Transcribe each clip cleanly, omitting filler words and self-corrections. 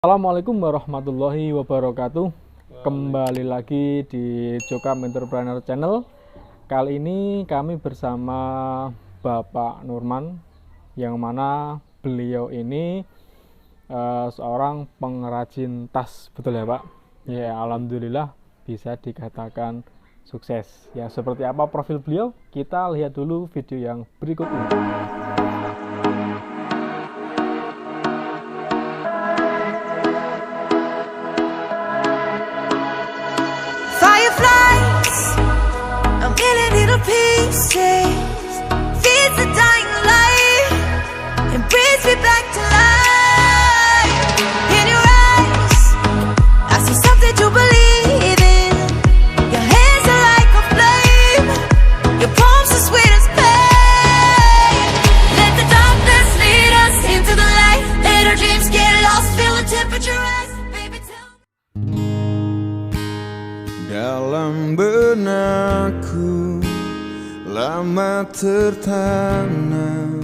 Assalamualaikum warahmatullahi wabarakatuh. Kembali lagi di Jokam Entrepreneur Channel. Kali ini kami bersama Bapak Nurman, yang mana beliau ini seorang pengrajin tas, betul ya Pak? Ya, alhamdulillah bisa dikatakan sukses. Ya, seperti apa profil beliau? Kita lihat dulu video yang berikut ini. Pieces feeds the dying light and brings me back to life. In your eyes, I see something to believe in. Your hands are like a flame, your palms are sweet as pain. Let the darkness lead us into the light. Let our dreams get lost, feel the temperature rise. Baby, tell me. Dalam benakku lama tertanam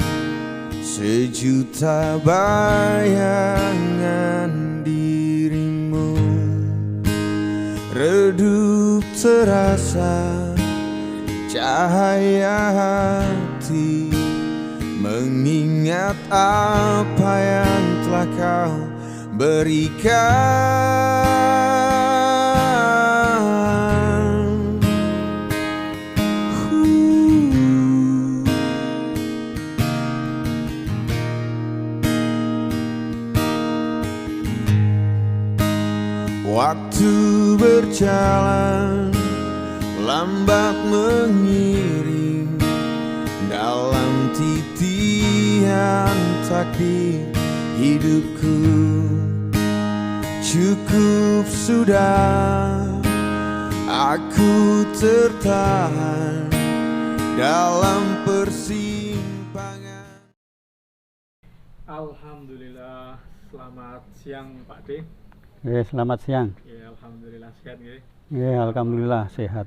sejuta bayangan dirimu, redup terasa cahaya hati, mengingat apa yang telah kau berikan. Waktu berjalan lambat mengiring dalam titian takdir hidupku. Cukup sudah aku tertahan dalam persimpangan. Alhamdulillah, selamat siang Pak D. Ya, selamat siang. Ya, alhamdulillah sehat ya. Ya, alhamdulillah sehat.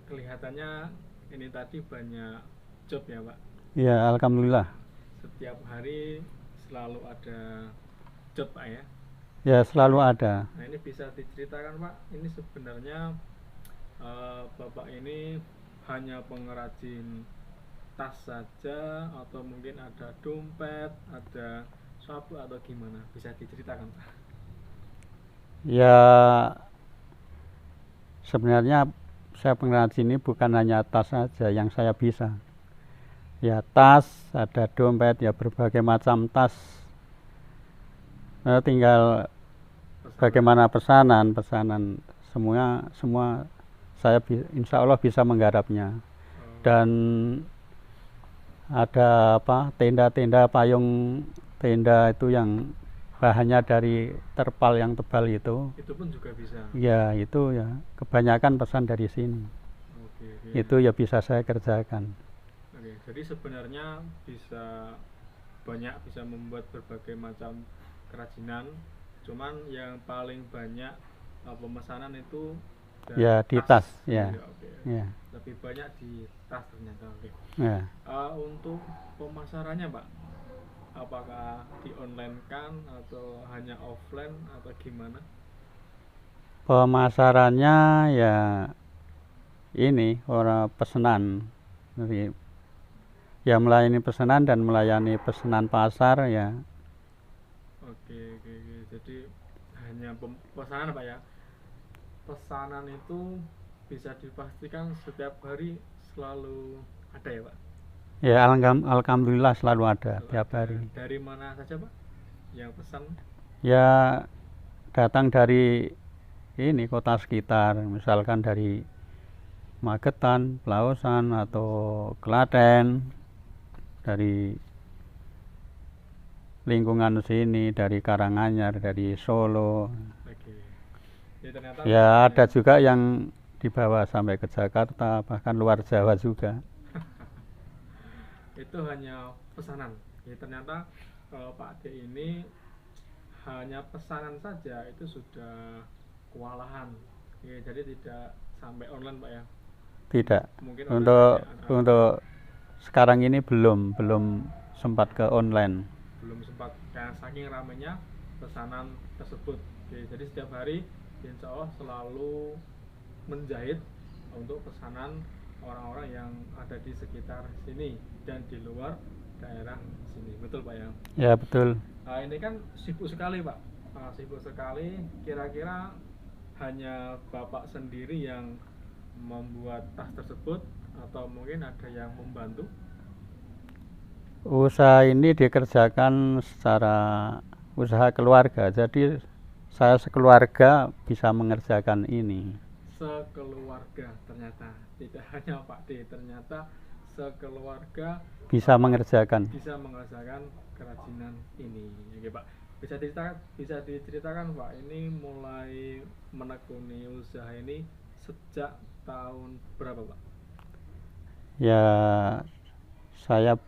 Kelihatannya ini tadi banyak job ya Pak. Ya, alhamdulillah. Setiap hari selalu ada job Pak ya. Ya, selalu ada. Nah, ini bisa diceritakan Pak, ini sebenarnya Bapak ini hanya pengrajin tas saja atau mungkin ada dompet, ada sapu atau gimana? Bisa diceritakan Pak? Ya, sebenarnya saya pengrajin ini bukan hanya tas saja yang saya bisa. Ya, tas, ada dompet, ya berbagai macam tas. Tinggal bagaimana pesanan semua saya insya Allah bisa menggarapnya. Dan ada tenda-tenda, payung tenda itu yang bahannya dari terpal yang tebal itu pun juga bisa. Ya, itu ya kebanyakan pesan dari sini. Oke. Itu ya bisa saya kerjakan. Oke, jadi sebenarnya bisa membuat berbagai macam kerajinan, cuman yang paling banyak pemesanan itu ya di tas ya. Oke. Ya. Lebih banyak di tas ternyata. Oke. Ya. Untuk pemasarannya Pak, apakah di online kan atau hanya offline atau gimana? Pemasarannya ya ini orang pesanan, jadi ya melayani pesanan dan melayani pesanan pasar ya. Oke. Jadi hanya pesanan Pak ya. Pesanan itu bisa dipastikan setiap hari selalu ada ya Pak? Ya, alhamdulillah selalu ada tiap hari. Dari mana saja Pak yang pesan? Ya, datang dari ini kota sekitar, misalkan dari Magetan, Pelausan atau Klaten, dari lingkungan sini, dari Karanganyar, dari Solo. Oke. Ternyata ya ada juga yang dibawa sampai ke Jakarta, bahkan luar Jawa juga. Itu hanya pesanan. Ya, ternyata kalau Pak D ini hanya pesanan saja itu sudah kewalahan. Ya, jadi tidak sampai online Pak ya. Tidak. Mungkin Untuk sekarang ini belum sempat ke online. belum sempat, karena saking ramenya pesanan tersebut. Oke, jadi setiap hari insya Allah selalu menjahit untuk pesanan orang-orang yang ada di sekitar sini dan di luar daerah sini. Betul Pak ya? Ya betul. Nah, ini kan sibuk sekali Pak. Nah, sibuk sekali. Kira-kira hanya Bapak sendiri yang membuat tas tersebut atau mungkin ada yang membantu? Usaha ini dikerjakan secara usaha keluarga, jadi saya sekeluarga bisa mengerjakan ini. Sekeluarga ternyata, tidak hanya Pak D, ternyata sekeluarga Bisa mengerjakan. kerajinan ini. Oke Pak, bisa diceritakan Pak, ini mulai menekuni usaha ini sejak tahun berapa Pak? Ya saya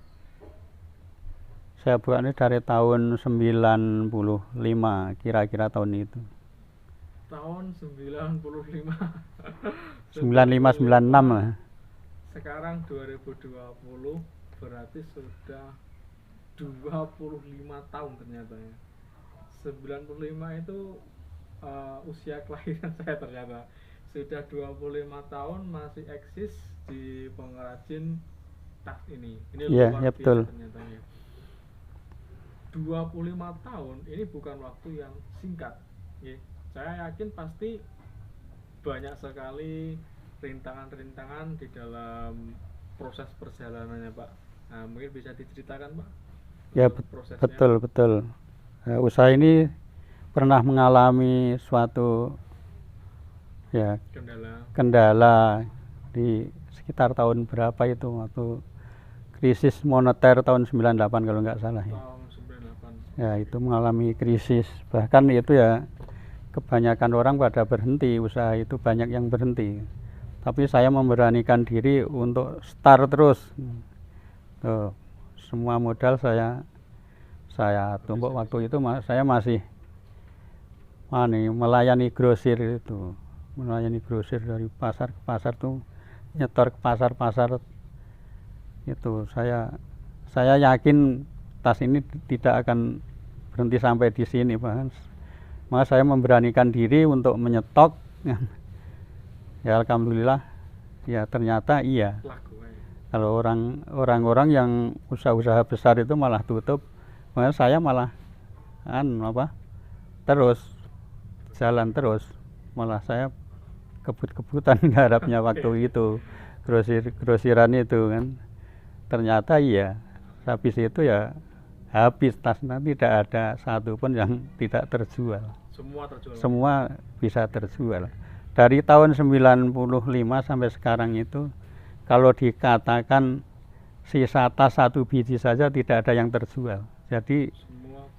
buat ini dari tahun 95, kira-kira tahun itu. Tahun 95. 95 96 lah. Sekarang 2020, berarti sudah 25 tahun ternyata ya. 95 itu usia kelahiran saya ternyata. Sudah 25 tahun masih eksis di pengrajin tas ini. Ini Iya, luar ya biasa betul. ternyata ya. 25 tahun ini bukan waktu yang singkat. Ya, saya yakin pasti banyak sekali rintangan-rintangan di dalam proses perjalanannya Pak. Nah, mungkin bisa diceritakan Pak? Ya Prosesnya. betul. Usaha ini pernah mengalami suatu ya kendala di sekitar tahun berapa itu, waktu krisis moneter tahun 98 kalau nggak salah ya. Tahun 98. Ya itu mengalami krisis, bahkan itu ya kebanyakan orang pada berhenti, usaha itu banyak yang berhenti. Tapi saya memberanikan diri untuk start terus. Tuh, semua modal saya tumpuk waktu itu. Saya masih melayani grosir itu, melayani grosir dari pasar ke pasar tuh, nyetor ke pasar-pasar itu. Saya yakin tas ini tidak akan berhenti sampai di sini, bahkan maka saya memberanikan diri untuk menyetok. Ya alhamdulillah, ya ternyata iya. Laku, ya. Kalau orang-orang yang usaha-usaha besar itu malah tutup, maka saya malah terus jalan terus. Malah saya kebut-kebutan garapnya waktu itu, grosiran itu kan. Ternyata iya, habis itu ya habis tasnya, tidak ada satupun yang tidak terjual. Semua terjual. Semua bisa terjual. Dari tahun 95 sampai sekarang itu, kalau dikatakan sisa tas satu biji saja tidak ada yang terjual. Jadi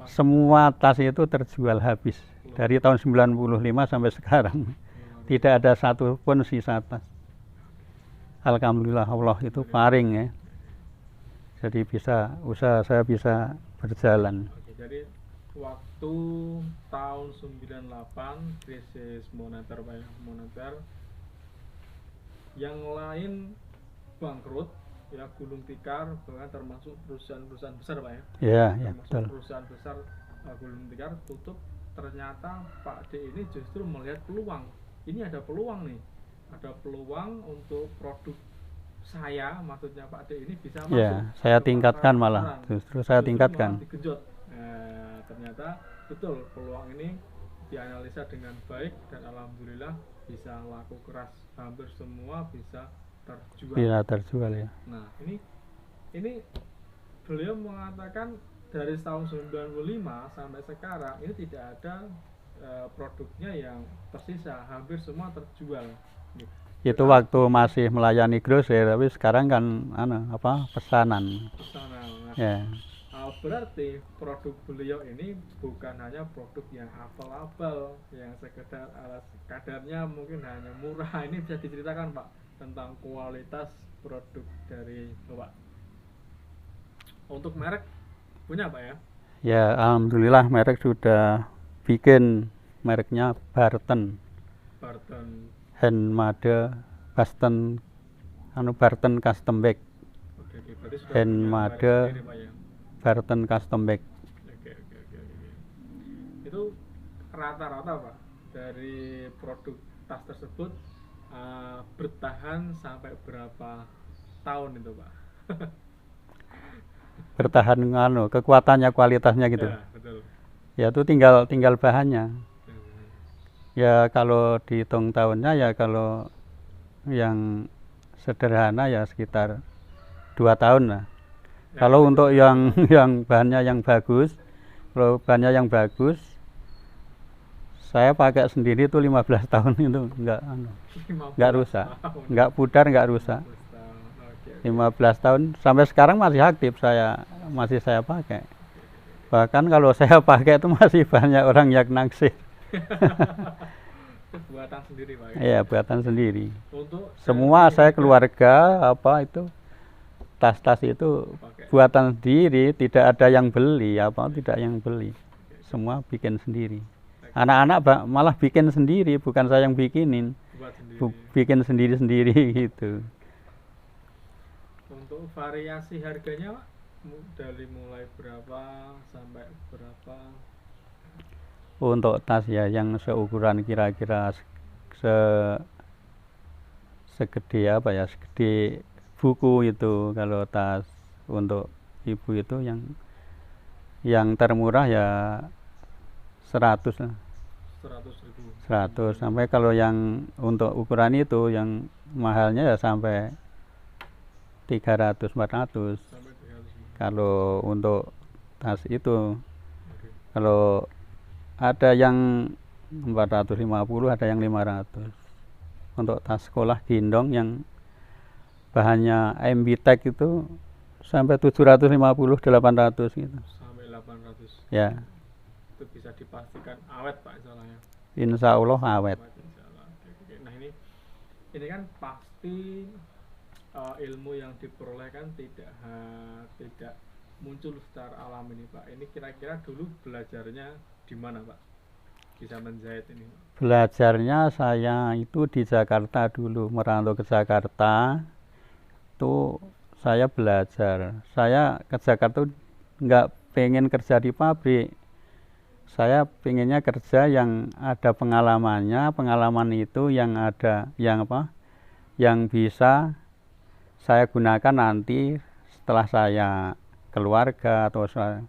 semua tas itu terjual habis. Dari tahun 95 sampai sekarang tidak ada satupun sisa tas. Alhamdulillah, Allah itu paring ya. Jadi usaha saya bisa berjalan. Oke, jadi waktu tahun 98 krisis moneter Pak ya, moneter, yang lain bangkrut ya, gulung tikar, bahkan termasuk perusahaan-perusahaan besar Pak ya. Ya Termasuk betul. perusahaan besar gulung tikar tutup. Ternyata Pak D ini justru melihat peluang. Ini ada peluang nih, ada peluang untuk produk saya, maksudnya Pak D ini bisa masuk. Ya, saya ke tingkatkan pasaran. malah, justru saya tingkatkan. Malah digenjot. Ternyata betul peluang ini dianalisa dengan baik dan alhamdulillah bisa laku keras, hampir semua bisa terjual. Bisa terjual ya. Nah, ini beliau mengatakan dari tahun 95 sampai sekarang ini tidak ada produknya yang tersisa, hampir semua terjual. Itu waktu masih melayani grosir, tapi sekarang kan pesanan. Nah, Ya. Berarti produk beliau ini bukan hanya produk yang abal-abal, yang sekedar alas kadarnya mungkin hanya murah. Ini bisa diceritakan Pak tentang kualitas produk dari Bapak. Untuk merek punya Pak ya? Ya, alhamdulillah merek sudah bikin, mereknya Barton. Handmade Barton, Barton Custom Bag. Oke, berarti sudah Handmade punya merek sendiri, Pak ya? Barton Custom Bag. Itu rata-rata Pak dari produk tas tersebut bertahan sampai berapa tahun itu Pak? Bertahan kekuatannya, kualitasnya gitu. Ya, betul. Ya itu tinggal bahannya. Ya kalau dihitung tahunnya ya kalau yang sederhana ya sekitar 2 tahun lah. Ya, Kalau untuk yang yang bahannya yang bagus, kalau bahannya yang bagus, saya pakai sendiri itu 15 tahun itu enggak rusak, enggak pudar, enggak rusak. 15 tahun sampai sekarang masih aktif, masih saya pakai. Bahkan kalau saya pakai itu masih banyak orang yang naksir. Itu buatan sendiri Pak. Iya, buatan sendiri. Untuk Semua saya keluarga apa itu tas-tas itu pakai. buatan sendiri, tidak ada yang beli, tidak yang beli. Semua bikin sendiri. Anak-anak malah bikin sendiri, bukan saya yang bikinin. Buat sendiri. Bikin sendiri-sendiri gitu. Untuk variasi harganya Pak, dari mulai berapa sampai berapa? Untuk tas ya yang seukuran kira-kira segede apa ya, segede buku itu. Kalau tas untuk ibu itu yang termurah ya 100 lah. 100.000. 100 sampai kalau yang untuk ukuran itu yang mahalnya ya sampai 300 400. Sampai 300. Kalau untuk tas itu, Oke. kalau ada yang 450, ada yang 500. Untuk tas sekolah gendong yang bahannya MB-Tech itu sampai 750 800 gitu. Sampai 800. Ya, Itu bisa dipastikan awet Pak insyaallah ya. insya Allah awet. Insyaallah. Oke. Nah ini kan pasti ilmu yang diperoleh kan tidak muncul secara alami nih Pak. Ini kira-kira dulu belajarnya di mana Pak? Bisa menjahit ini Pak? Belajarnya saya itu di Jakarta dulu, merantau ke Jakarta. Itu saya belajar. Saya ke Jakarta nggak pengen kerja di pabrik. Saya pengennya kerja yang ada pengalamannya, pengalaman itu yang yang bisa saya gunakan nanti setelah saya keluarga atau saya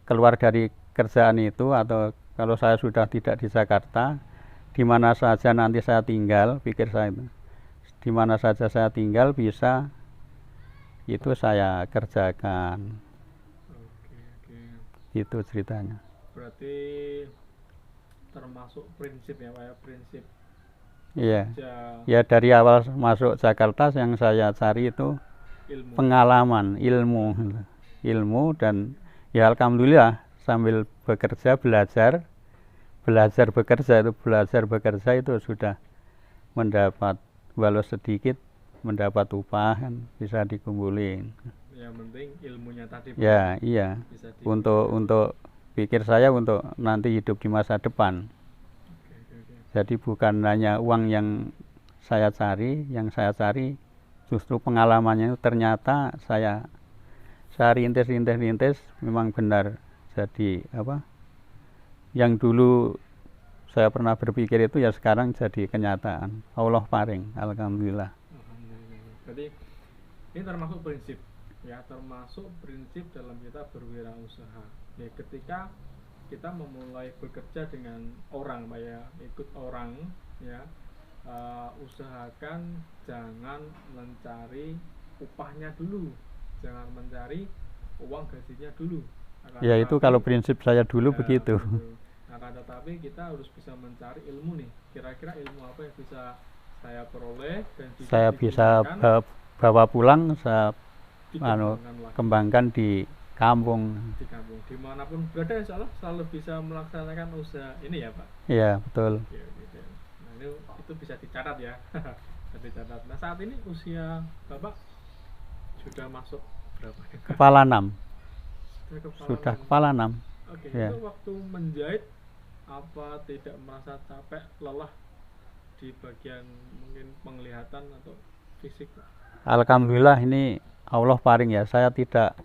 keluar dari kerjaan itu, atau kalau saya sudah tidak di Jakarta, di mana saja nanti saya tinggal, pikir saya itu, di mana saja saya tinggal bisa itu saya kerjakan. Oke. Itu ceritanya. Berarti termasuk prinsip ya Pak ya, prinsip Iya. kerja Ya dari awal masuk Jakarta yang saya cari itu ilmu. pengalaman, ilmu dan ya alhamdulillah sambil bekerja belajar bekerja itu sudah mendapat walau sedikit mendapat upah kan, bisa dikumpulin. Yang penting ilmunya tadi Pak. Ya iya, Bisa untuk pikir saya untuk nanti hidup di masa depan. Oke. Jadi bukan hanya uang yang saya cari justru pengalamannya itu ternyata saya rintis memang benar jadi yang dulu saya pernah berpikir itu ya sekarang jadi kenyataan. Allah paring, alhamdulillah. Alhamdulillah. Jadi ini termasuk prinsip ya, termasuk prinsip dalam kita berwirausaha. Ya ketika kita memulai bekerja dengan orang Pak ya, ikut orang ya, usahakan jangan mencari upahnya dulu, jangan mencari uang gajinya dulu. Ya itu kalau prinsip saya dulu begitu. Akan tetapi kita harus bisa mencari ilmu nih, kira-kira ilmu apa yang bisa saya peroleh dan Saya bisa bawa pulang, saya dikembangkan lagi kembangkan di kampung. di kampung, dimanapun berada insya Allah selalu bisa melaksanakan usaha ini ya Pak. Iya betul. Oke. Nah itu bisa dicatat ya. Bisa dicatat. Nah saat ini usia Bapak sudah masuk berapa? Kepala 6. Sudah Kepala 6. Oke. Ya. Itu waktu menjahit apa tidak merasa capek, lelah di bagian mungkin penglihatan atau fisik Pak? Alhamdulillah ini Allah paring ya, saya tidak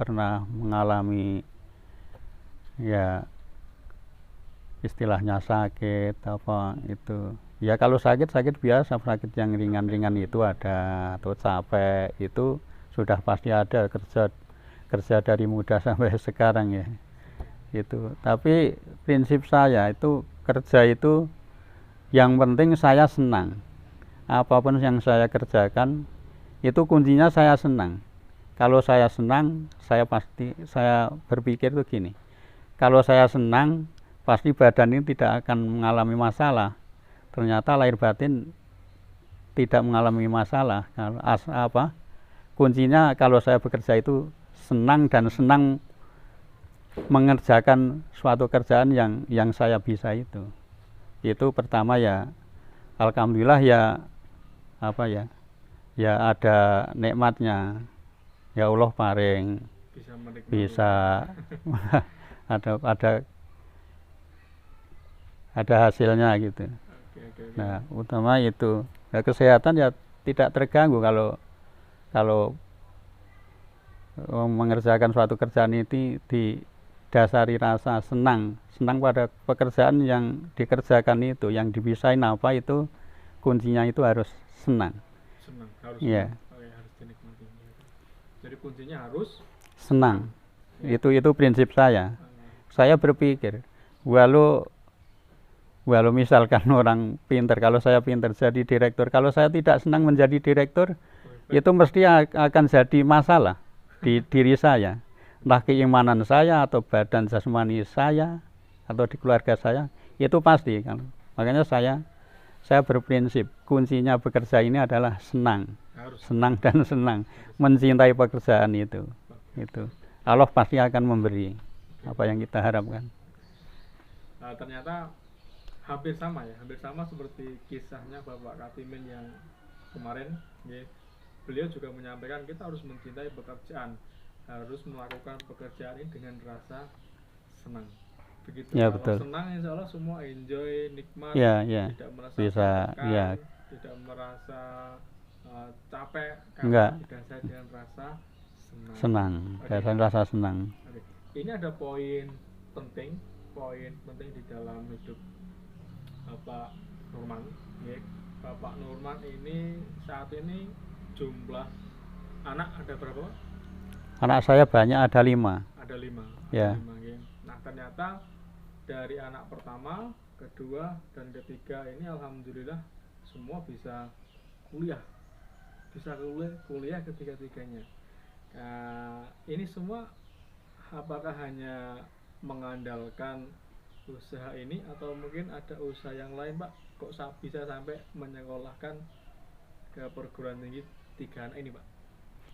pernah mengalami ya istilahnya sakit apa itu. Ya kalau sakit biasa, sakit yang ringan-ringan itu ada, atau capek itu sudah pasti ada, kerja dari muda sampai sekarang ya. Itu. Tapi prinsip saya itu kerja itu yang penting saya senang. Apapun yang saya kerjakan itu kuncinya saya senang. Kalau saya senang, saya berpikir tuh gini. Kalau saya senang, pasti badan ini tidak akan mengalami masalah. Ternyata lahir batin tidak mengalami masalah. Kuncinya kalau saya bekerja itu senang, dan senang mengerjakan suatu kerjaan yang saya bisa itu. Itu pertama ya, alhamdulillah ya, ya ada nikmatnya. Ya Allah paring bisa ada hasilnya gitu. Oke. Nah, utama itu. Nah, kesehatan ya tidak terganggu kalau mengerjakan suatu kerjaan itu didasari rasa senang pada pekerjaan yang dikerjakan itu, yang dibisain apa itu, kuncinya itu harus senang. Harus Iya. senang. Harus dinikmati. Jadi kuncinya harus Senang. Itu prinsip saya. Saya berpikir, walau misalkan orang pinter, kalau saya pinter jadi direktur, kalau saya tidak senang menjadi direktur, itu mesti akan jadi masalah di diri saya. Entah keimanan saya atau badan jasmani saya atau di keluarga saya, itu pasti kan. Makanya saya berprinsip kuncinya bekerja ini adalah senang. Senang dan senang, mencintai pekerjaan itu. Allah pasti akan memberi apa yang kita harapkan. Ternyata hampir sama seperti kisahnya Bapak Katimin yang kemarin ya. Beliau juga menyampaikan kita harus mencintai pekerjaan, harus melakukan pekerjaan ini dengan rasa senang. Begitu. Ya, kalau betul. Senang insya Allah semua enjoy, nikmat, Ya. tidak merasa Bisa, tertekan, ya. tidak merasa capek, Enggak. karena didasari dengan rasa Senang, Oke. rasa senang. Oke. Ini ada poin penting di dalam hidup Bapak Nurman. Ya. Bapak Nurman ini saat ini jumlah anak ada berapa? Anak saya banyak, ada 5. Ada 5. Ya. Ya. Nah ternyata dari anak pertama, kedua, dan ketiga ini alhamdulillah semua bisa kuliah ketiga-tiganya. Ini semua apakah hanya mengandalkan usaha ini atau mungkin ada usaha yang lain, Pak? Kok bisa sampai menyekolahkan ke perguruan tinggi 3 anak ini, Pak?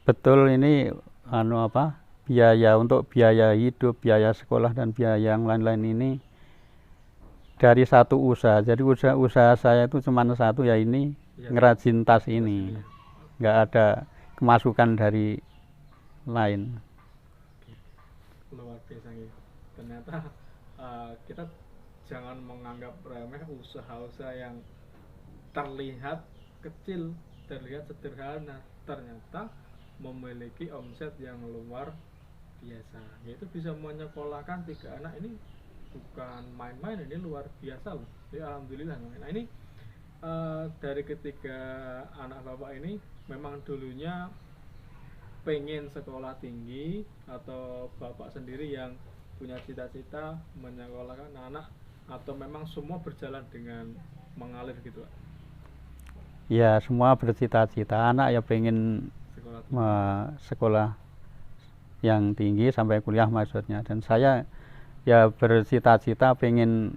Betul, ini biaya untuk biaya hidup, biaya sekolah, dan biaya yang lain-lain ini dari satu usaha. Jadi usaha saya itu cuma satu, ya ini ngerajin tas ini. Nggak ada kemasukan dari lain. Luar biasa ya. Ternyata kita jangan menganggap remeh usaha-usaha yang terlihat kecil, terlihat sederhana, ternyata memiliki omset yang luar biasa. Yaitu bisa menyekolahkan 3 anak ini bukan main-main, ini luar biasa loh. Jadi alhamdulillah. Nah ini dari ketiga anak Bapak ini memang dulunya pengen sekolah tinggi atau Bapak sendiri yang punya cita-cita menyekolahkan anak, atau memang semua berjalan dengan mengalir gitu, Pak? Ya, semua bercita-cita. Anak ya pengen sekolah yang tinggi sampai kuliah maksudnya, dan saya ya bercita-cita pengen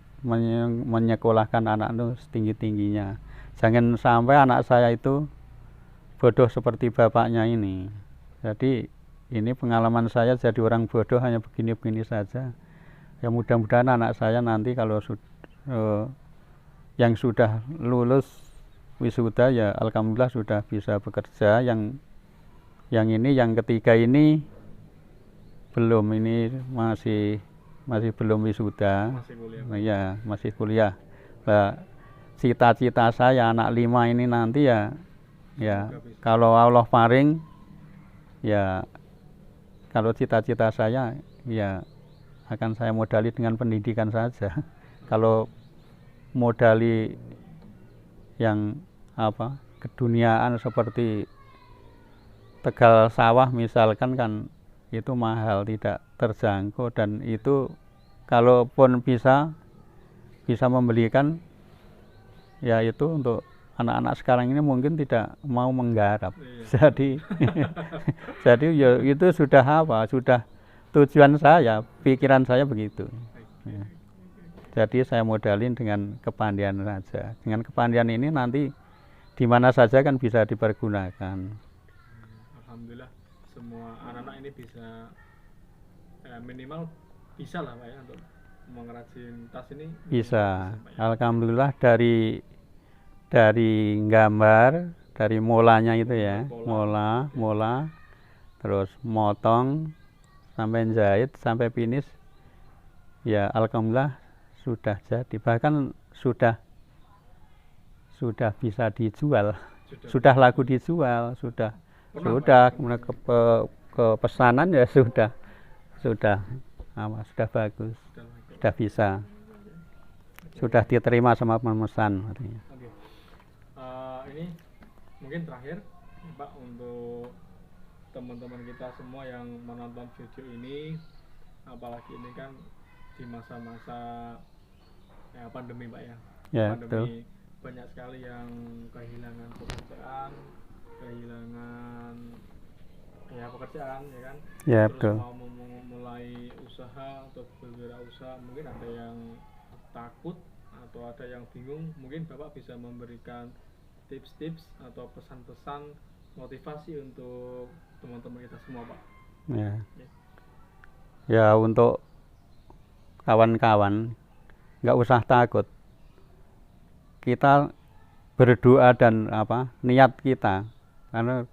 menyekolahkan anak itu setinggi-tingginya. Jangan sampai anak saya itu bodoh seperti bapaknya ini. Jadi ini pengalaman saya jadi orang bodoh hanya begini-begini saja. Ya mudah-mudahan anak saya nanti kalau yang sudah lulus wisuda ya alhamdulillah sudah bisa bekerja. Yang ketiga ini belum, ini masih belum wisuda. Masih kuliah. Nah, cita-cita saya anak 5 ini nanti ya kalau Allah paring, ya kalau cita-cita saya ya akan saya modali dengan pendidikan saja. Kalau modali yang apa keduniaan seperti Tegal Sawah misalkan kan itu mahal, tidak terjangkau, dan itu kalaupun bisa membelikan ya itu untuk anak-anak sekarang ini mungkin tidak mau menggarap. Jadi jadi ya itu sudah apa, sudah tujuan saya, pikiran saya begitu. Ya. Jadi saya modalin dengan kepandaian saja. Dengan kepandaian ini nanti di mana saja kan bisa dipergunakan. Alhamdulillah semua anak-anak ini bisa minimal bisa lah Pak ya untuk mengrajin tas ini. Bisa. Pak, ya. Alhamdulillah dari gambar, dari molanya itu ya, mola, terus motong sampai jahit sampai finish. Ya alhamdulillah sudah jadi, bahkan sudah bisa dijual, sudah laku dijual, sudah kemudian ke pesanan ya sudah bagus, sudah bisa, sudah diterima sama pemesan. Oke. Ini mungkin terakhir Pak untuk teman-teman kita semua yang menonton video ini, apalagi ini kan di masa-masa pandemi Pak ya. Ya, Pandemi betul. Banyak sekali yang kehilangan pekerjaan, kehilangan pekerjaan ya kan. Ya, Terus betul. mau memulai usaha atau berwirausaha, mungkin ada yang takut atau ada yang bingung. Mungkin Bapak bisa memberikan tips-tips atau pesan-pesan motivasi untuk teman-teman kita semua Pak. Ya. Ya untuk kawan-kawan nggak usah takut. Kita berdoa dan niat kita, karena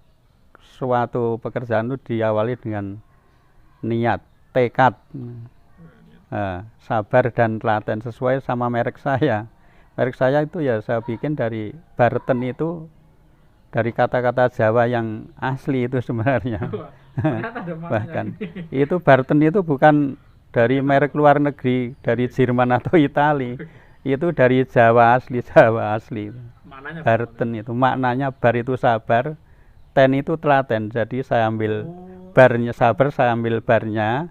suatu pekerjaan itu diawali dengan niat, tekad, sabar dan telaten sesuai sama merek saya. Merek saya itu ya saya bikin dari Barten, itu dari kata-kata Jawa yang asli itu sebenarnya. Bahkan itu Barten itu bukan dari merek luar negeri, dari Jerman atau Itali. Itu dari Jawa asli. Maknanya Barten itu maknanya bar itu sabar, ten itu telaten. Jadi saya ambil barnya, sabar saya ambil barnya,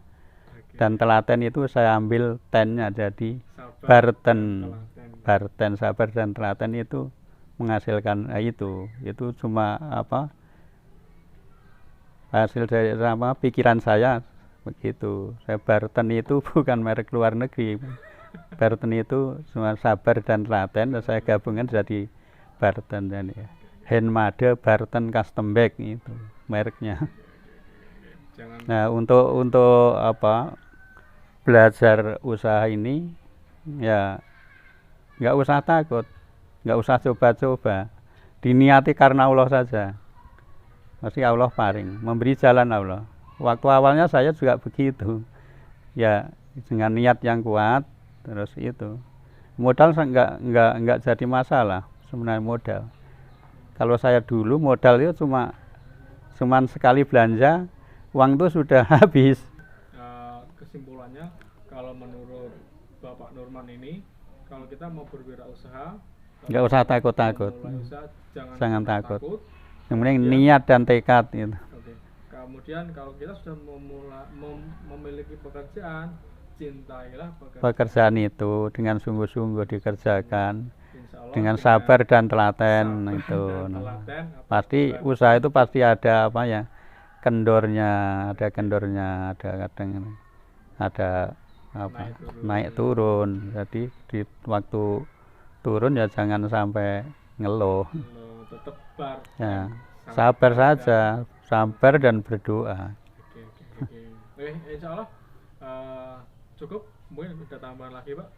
dan telaten itu saya ambil tennya. Jadi Barten sabar dan telaten itu menghasilkan itu cuma hasil dari pikiran saya begitu. Saya Barten itu bukan merek luar negeri. Barten itu cuma sabar dan telaten, dan saya gabungan jadi Barten. Dan ya, Handmade Barten Custom Bag itu mereknya. Nah untuk belajar usaha ini ya nggak usah takut, nggak usah coba-coba, diniati karena Allah saja. Pasti Allah paring, memberi jalan Allah. Waktu awalnya saya juga begitu, ya dengan niat yang kuat. Terus itu modal nggak jadi masalah sebenarnya. Modal, kalau saya dulu modal itu cuman sekali belanja, uang itu sudah habis. Kesimpulannya, kalau menurut Bapak Nurman ini, kalau kita mau berwirausaha nggak usah takut-takut, jangan takut. Yang penting niat dan tekad itu. Oke. Kemudian kalau kita sudah memiliki pekerjaan, cintailah pekerjaan itu dengan sungguh-sungguh dikerjakan, dengan Allah, sabar dan telaten itu. Pasti usaha itu pasti ada kendornya, ada kadang ada naik turun. Jadi di waktu turun ya jangan sampai ngeluh. Tetap Ya, sabar saja, sabar dan berdoa. Oke. Insya Allah cukup, mungkin ada tambahan lagi Pak?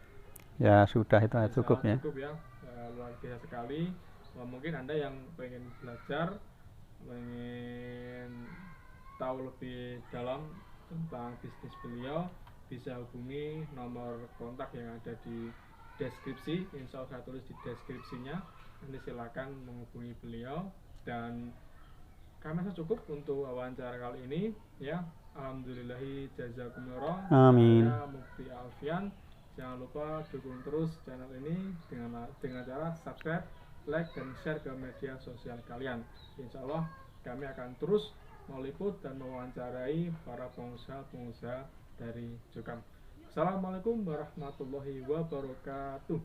Ya sudah, itu cukup ya. Cukup ya, luar biasa sekali. Mungkin Anda yang pengen belajar, pengen tahu lebih dalam tentang bisnis beliau, bisa hubungi nomor kontak yang ada di deskripsi. Insya Allah saya tulis di deskripsinya. Nanti silakan menghubungi beliau. Dan kami rasa cukup untuk wawancara kali ini ya. Alhamdulillahi jazakumullah. Amin. Saya Mufti Alfian. Jangan lupa dukung terus channel ini dengan cara subscribe, like, dan share ke media sosial kalian. Insya Allah kami akan terus meliput dan mewawancarai para pengusaha-pengusaha dari Jokam. Assalamualaikum warahmatullahi wabarakatuh.